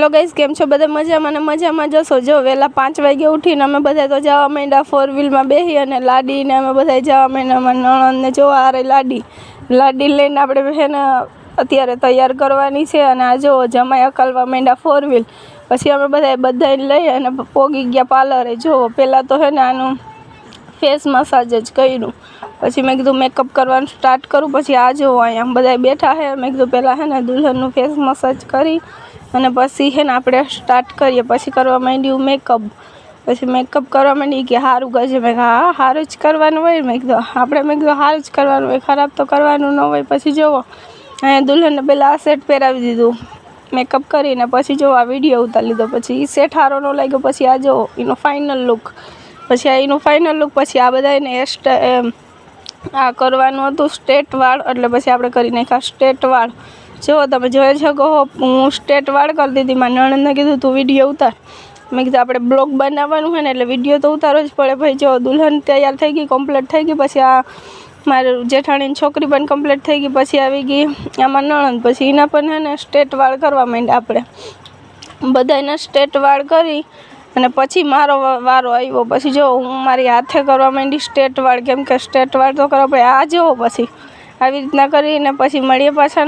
Hello guys, કેમ છો બધા? મજામાં જશો. જો વહેલા 5 વાગે ઉઠીને અમે બધા તો જવા માંડ્યા 4 વ્હીલમાં બેસી, અને લાડીને અમે બધા જવા માંડ્યા. નણંદને જોવા આરે લાડી લઈને આપણે છે ને અત્યારે તૈયાર કરવાની છે. અને આ જો જમાઈ અકલવા માંડ્યા 4 વ્હીલ. પછી અમે બધાને લઈ અને પોગી ગયા પાર્લરે. જો પહેલાં તો છે ને આનું ફેસ મસાજ જ કર્યું. પછી મેં કીધું મેકઅપ કરવાનું સ્ટાર્ટ કરું. પછી આ જો અહીંયા બધા બેઠા છે. મેં કીધું પહેલાં છે ને દુલ્હનનું ફેસ મસાજ કરી અને પછી છે ને આપણે સ્ટાર્ટ કરીએ. પછી કરવા માંડ્યું મેકઅપ. પછી મેકઅપ કરવા માંડી કે સારું કરજે. મેં કહ્યું હા, સારું જ કરવાનું હોય. મેં કીધું સારું જ કરવાનું હોય, ખરાબ તો કરવાનું ન હોય. પછી જુઓ અહીંયા દુલ્હનને પહેલાં આ સેટ પહેરાવી દીધું મેકઅપ કરીને. પછી જો આ વિડીયો ઉતારી લીધો. પછી એ સેટ સારો ન લાગ્યો. પછી આ જો એનો ફાઇનલ લુક. પછી આ એનું ફાઇનલ લુક. પછી આ બધા એને આ કરવાનું હતું સ્ટ્રેટ વાળ, એટલે પછી આપણે કરી નાખ્યા સ્ટ્રેટ વાળ. જો તમે જોઈ શકો હું સ્ટ્રેટ વાળ કરી દીધી. મારા નણંદને કીધું તું વિડીયો ઉતાર. મેં કીધું આપણે બ્લોગ બનાવવાનું હોય ને એટલે વિડીયો તો ઉતારવો જ પડે. ભાઈ જો દુલ્હન તૈયાર થઈ ગઈ, કમ્પ્લીટ થઈ ગઈ. પછી આ મારી જેઠાણીની છોકરી પણ કમ્પ્લીટ થઈ ગઈ. પછી આવી ગઈ આમાં નણંદ. પછી એના પણ છે ને સ્ટ્રેટ વાળ કરવા માંડ્યા. આપણે બધાના સ્ટ્રેટ વાળ કરી અને પછી મારો વારો આવ્યો. પછી જો હું મારી હાથે કરવા માંડી સ્ટ્રેટ વાળ, કેમ કે સ્ટ્રેટ વાળ તો કરવા પડે. આ જુઓ પછી આવી રીતના કરીને પછી મળીએ પાછા.